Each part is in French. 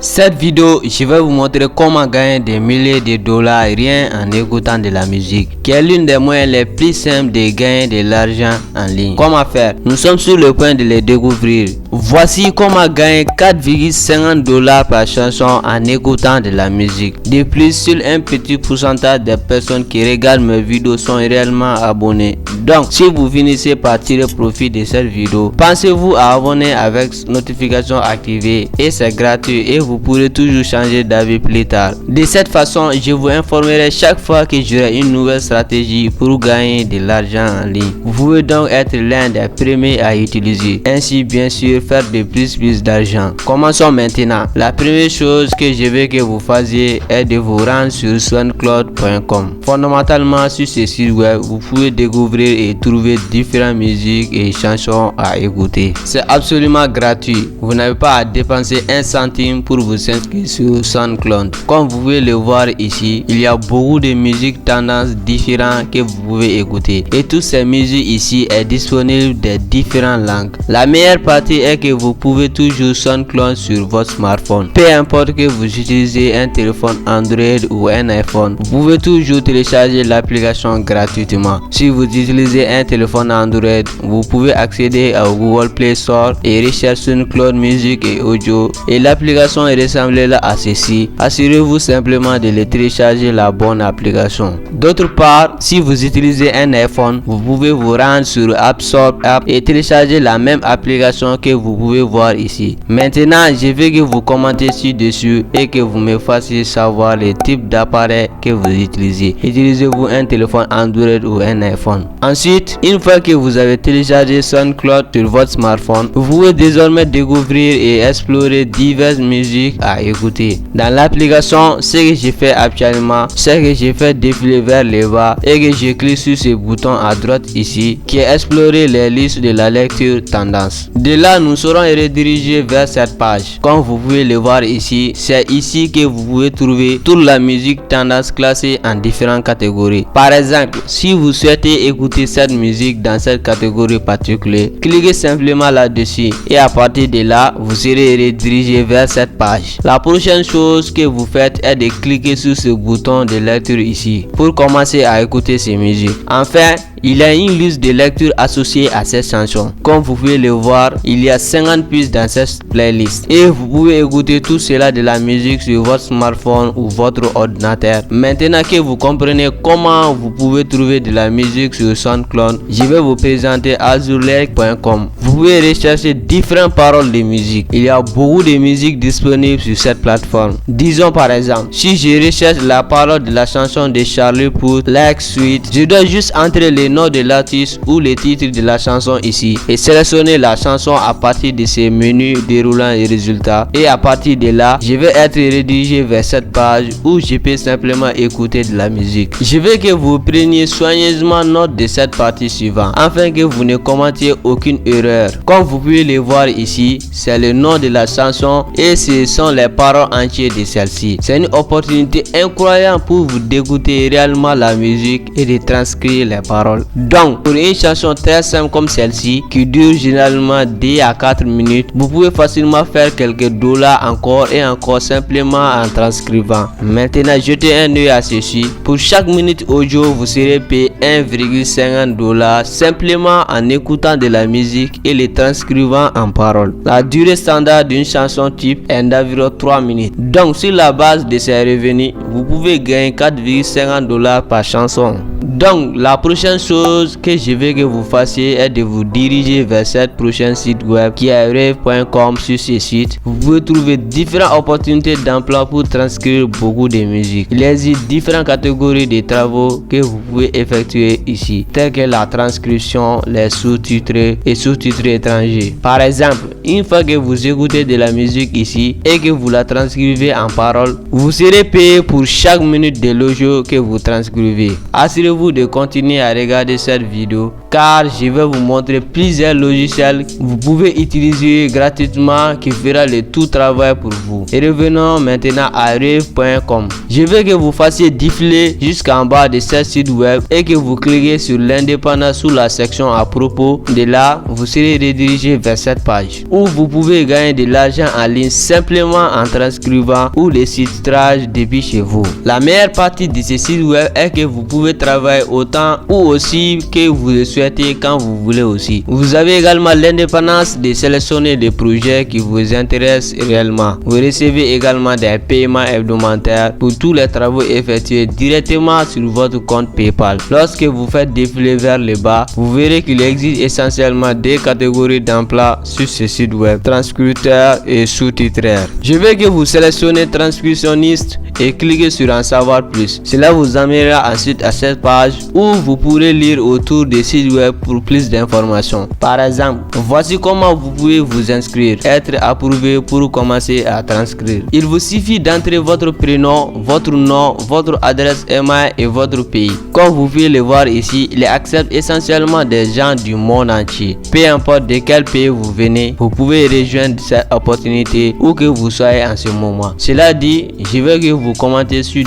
Cette vidéo, je vais vous montrer comment gagner des milliers de dollars rien en écoutant de la musique, qui est l'une des moyens les plus simples de gagner de l'argent en ligne. Comment faire? Nous sommes sur le point de les découvrir. Voici comment gagner 4,50 dollars par chanson en écoutant de la musique. De plus, seul un petit pourcentage des personnes qui regardent mes vidéos sont réellement abonnées. Donc, si vous finissez par tirer profit de cette vidéo, pensez-vous à abonner avec notification activée et c'est gratuit et vous pourrez toujours changer d'avis plus tard. De cette façon, je vous informerai chaque fois que j'aurai une nouvelle stratégie pour gagner de l'argent en ligne. Vous pouvez donc être l'un des premiers à utiliser. Ainsi, bien sûr, faire de plus d'argent. Commençons maintenant. La première chose que je veux que vous fassiez est de vous rendre sur soundcloud.com. Fondamentalement, sur ce site web, vous pouvez découvrir et trouver différentes musiques et chansons à écouter. C'est absolument gratuit. Vous n'avez pas à dépenser un centime pour vous inscrire sur SoundCloud. Comme vous pouvez le voir ici, il y a beaucoup de musiques tendances différentes que vous pouvez écouter. Et toutes ces musiques ici est disponible de différentes langues. La meilleure partie est que vous pouvez toujours SoundCloud sur votre smartphone. Peu importe que vous utilisez un téléphone Android ou un iPhone, vous pouvez toujours télécharger l'application gratuitement. Si vous utilisez un téléphone Android, vous pouvez accéder au Google Play Store et rechercher SoundCloud musique et audio et l'application est ressemblable à ceci. Assurez-vous simplement de télécharger la bonne application. D'autre part, si vous utilisez un iPhone, vous pouvez vous rendre sur App Store et télécharger la même application que vous pouvez voir ici. Maintenant, je veux que vous commentez ci-dessus et que vous me fassiez savoir le type d'appareil que vous utilisez. Utilisez-vous un téléphone Android ou un iPhone? Ensuite, une fois que vous avez téléchargé SoundCloud sur votre smartphone, vous pouvez désormais découvrir et explorer diverses musiques à écouter. Dans l'application, ce que je fais actuellement, c'est que je fais défiler vers le bas et que je clique sur ce bouton à droite ici qui est explorer les listes de la lecture tendance. De là, nous serons redirigés vers cette page. Comme vous pouvez le voir ici, c'est ici que vous pouvez trouver toute la musique tendance classée en différentes catégories. Par exemple, si vous souhaitez écouter cette musique dans cette catégorie particulière, cliquez simplement là-dessus et à partir de là, vous serez redirigé vers cette page. La prochaine chose que vous faites est de cliquer sur ce bouton de lecture ici pour commencer à écouter ces musiques. Enfin, il y a une liste de lecture associée à cette chanson. Comme vous pouvez le voir, il y a 50 pistes dans cette playlist et vous pouvez écouter tout cela de la musique sur votre smartphone ou votre ordinateur. Maintenant que vous comprenez comment vous pouvez trouver de la musique sur SoundCloud, je vais vous présenter azurlake.com. Vous pouvez rechercher différentes paroles de musique. Il y a beaucoup de musique disponible sur cette plateforme. Disons par exemple, si je recherche la parole de la chanson de Charlie Puth, Like Sweet, je dois juste entrer le nom de l'artiste ou le titre de la chanson ici et sélectionner la chanson à partir de ces menus déroulant les résultats et à partir de là, je vais être redirigé vers cette page où je peux simplement écouter de la musique. Je veux que vous preniez soigneusement note de cette partie suivante afin que vous ne commettiez aucune erreur. Comme vous pouvez le voir ici, c'est le nom de la chanson et ce sont les paroles entières de celle-ci. C'est une opportunité incroyable pour vous d'écouter réellement la musique et de transcrire les paroles. Donc, pour une chanson très simple comme celle-ci, qui dure généralement 2 à 4 minutes, vous pouvez facilement faire quelques dollars encore et encore simplement en transcrivant. Maintenant, jetez un œil à ceci. Pour chaque minute audio, vous serez payé 1,50 dollars simplement en écoutant de la musique et les transcrivant en paroles. La durée standard d'une chanson type est d'environ 3 minutes. Donc, sur la base de ces revenus, vous pouvez gagner 4,50 dollars par chanson. Donc, la prochaine chose que je veux que vous fassiez est de vous diriger vers cette prochaine site web qui est rave.com. Sur ce site, vous pouvez trouver différentes opportunités d'emploi pour transcrire beaucoup de musique. Il existe différentes catégories de travaux que vous pouvez effectuer ici, tels que la transcription, les sous-titres et sous-titres étrangers. Par exemple, une fois que vous écoutez de la musique ici et que vous la transcrivez en paroles, vous serez payé pour chaque minute de l'audio que vous transcrivez. Assurez-vous de continuer à regarder cette vidéo car je vais vous montrer plusieurs logiciels que vous pouvez utiliser gratuitement qui fera le tout travail pour vous. Et revenons maintenant à rave.com. Je veux que vous fassiez défiler jusqu'en bas de ce site web et que vous cliquez sur l'indépendant sous la section à propos. De là, vous serez redirigé vers cette page où vous pouvez gagner de l'argent en ligne simplement en transcrivant ou les titrages depuis chez vous. La meilleure partie de ce site web est que vous pouvez travailler autant ou aussi que vous le souhaitez quand vous voulez aussi. Vous avez également l'indépendance de sélectionner des projets qui vous intéressent réellement. Vous recevez également des paiements hebdomadaires pour tous les travaux effectués directement sur votre compte PayPal. Lorsque vous faites défiler vers le bas, vous verrez qu'il existe essentiellement des catégories d'emploi sur ce site web: transcripteur et sous-titreur. Je veux que vous sélectionnez transcriptionniste et cliquez sur en savoir plus. Cela vous amènera ensuite à cette page où vous pourrez lire autour des sites web pour plus d'informations. Par exemple, voici comment vous pouvez vous inscrire, être approuvé pour commencer à transcrire. Il vous suffit d'entrer votre prénom, votre nom, votre adresse email et votre pays. Comme vous pouvez le voir ici, il accepte essentiellement des gens du monde entier. Peu importe de quel pays vous venez, vous pouvez rejoindre cette opportunité où que vous soyez en ce moment. Cela dit, je veux que vous commentez dessus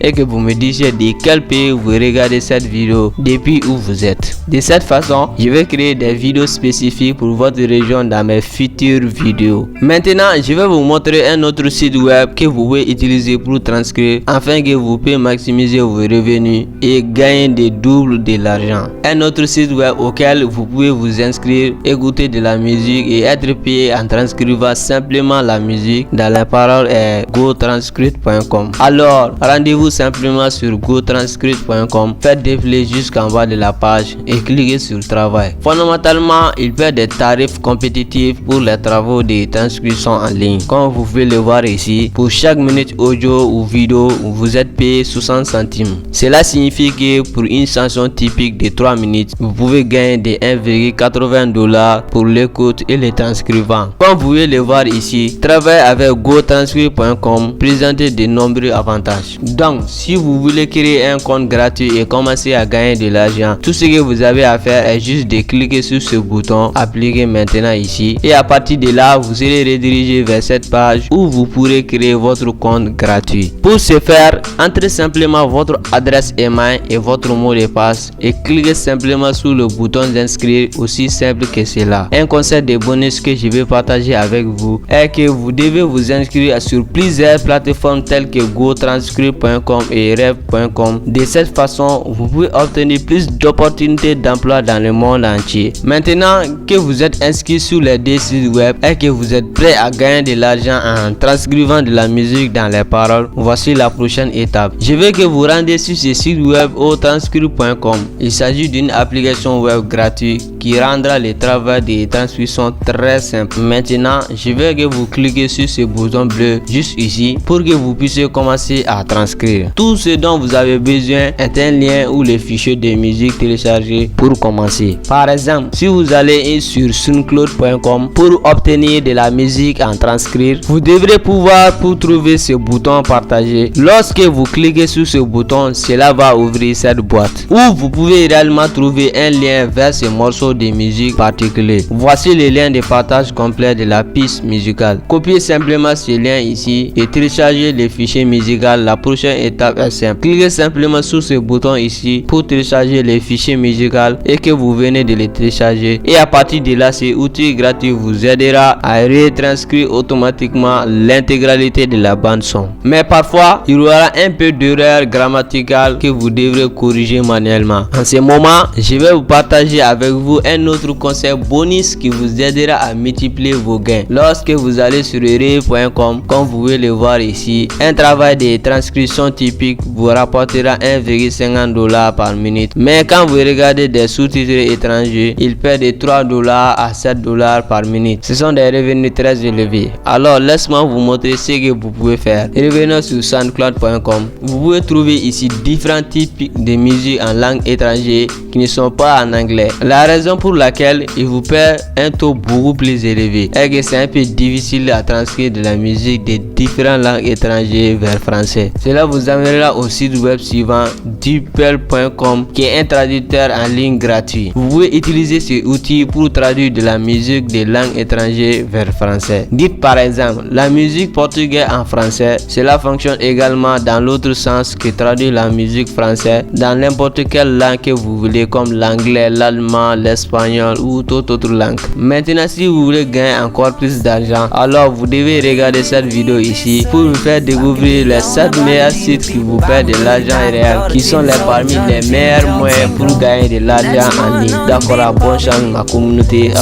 et que vous me disiez de quel pays vous regardez cette vidéo depuis où vous êtes. De cette façon, je vais créer des vidéos spécifiques pour votre région dans mes futures vidéos. Maintenant, je vais vous montrer un autre site web que vous pouvez utiliser pour transcrire afin que vous puissiez maximiser vos revenus et gagner des doubles de l'argent. Un autre site web auquel vous pouvez vous inscrire, écouter de la musique et être payé en transcrivant simplement la musique dans les paroles est gotranscript.com. Alors, rendez-vous simplement sur gotranscript.com, faites défiler jusqu'en bas de la page et cliquez sur travail. Fondamentalement, il fait des tarifs compétitifs pour les travaux de transcription en ligne. Comme vous pouvez le voir ici, pour chaque minute audio ou vidéo, vous êtes payé 60 centimes. Cela signifie que pour une chanson typique de 3 minutes, vous pouvez gagner de 1,80$ pour l'écoute et le transcrivant. Comme vous pouvez le voir ici, travailler avec gotranscript.com présente de nombreux avantages. Donc, si vous voulez créer un compte gratuit et commencer à gagner de l'argent, tout ce que vous avez à faire est juste de cliquer sur ce bouton appliquer maintenant ici, et à partir de là, vous serez redirigé vers cette page où vous pourrez créer votre compte gratuit. Pour ce faire, entrez simplement votre adresse email et votre mot de passe et cliquez simplement sur le bouton d'inscrire, aussi simple que cela. Un concept de bonus que je vais partager avec vous est que vous devez vous inscrire sur plusieurs plateformes telles que gotranscript.com et rave.com. De cette façon, vous pouvez obtenir plus d'opportunités d'emploi dans le monde entier. Maintenant que vous êtes inscrit sur les deux sites web et que vous êtes prêt à gagner de l'argent en transcrivant de la musique dans les paroles, voici la prochaine étape. Je veux que vous rendiez sur ce site web au transcript.com. Il s'agit d'une application web gratuite qui rendra le travail de transcription très simple. Maintenant, je veux que vous cliquez sur ce bouton bleu juste ici pour que vous puissiez commencer à transcrire. Tout ce dont vous avez besoin est un lien ou les fichiers de musique téléchargés pour commencer. Par exemple, si vous allez sur soundcloud.com pour obtenir de la musique en transcrire, vous devrez pouvoir trouver ce bouton partager. Lorsque vous cliquez sur ce bouton, cela va ouvrir cette boîte où vous pouvez réellement trouver un lien vers ce morceau de musique particulier. Voici le lien de partage complet de la piste musicale. Copiez simplement ce lien ici et téléchargez le fichier musical. La prochaine étape est simple. Cliquez simplement sur ce bouton ici pour télécharger le fichier musical et que vous venez de le télécharger, et à partir de là, ce outil gratuit vous aidera à retranscrire automatiquement l'intégralité de la bande son. Mais parfois, il y aura un peu d'erreur grammaticale que vous devrez corriger manuellement. En ce moment, je vais vous partager avec vous un autre concept bonus qui vous aidera à multiplier vos gains. Lorsque vous allez sur rave.com, comme vous pouvez le voir ici, un travail de transcription typique vous rapportera 1,50$ par minute. Mais quand vous regardez des sous-titres étrangers, il perd de 3$ à 7$ par minute. Ce sont des revenus très élevés. Alors laisse-moi vous montrer ce que vous pouvez faire. Revenez sur soundcloud.com. Vous pouvez trouver ici différents types de musique en langue étrangère qui ne sont pas en anglais. La raison pour laquelle il vous perd un taux beaucoup plus élevé est que c'est un peu difficile à transcrire de la musique de différentes langues étrangères vers français. Cela vous amènera au site web suivant DeepL.com qui est un traducteur en ligne gratuit. Vous pouvez utiliser ce outil pour traduire de la musique de langue étrangère vers français. Dites par exemple la musique portugaise en français. Cela fonctionne également dans l'autre sens que traduire la musique française dans n'importe quelle langue que vous voulez, comme l'anglais, l'allemand, l'espagnol ou toute autre langue. Maintenant, si vous voulez gagner encore plus d'argent, alors vous devez regarder cette vidéo ici pour vous faire découvrir les 7 meilleurs sites qui vous paient de l'argent réel, qui sont parmi les meilleurs moyens pour gagner de l'argent en ligne. D'accord, bonne chance ma communauté.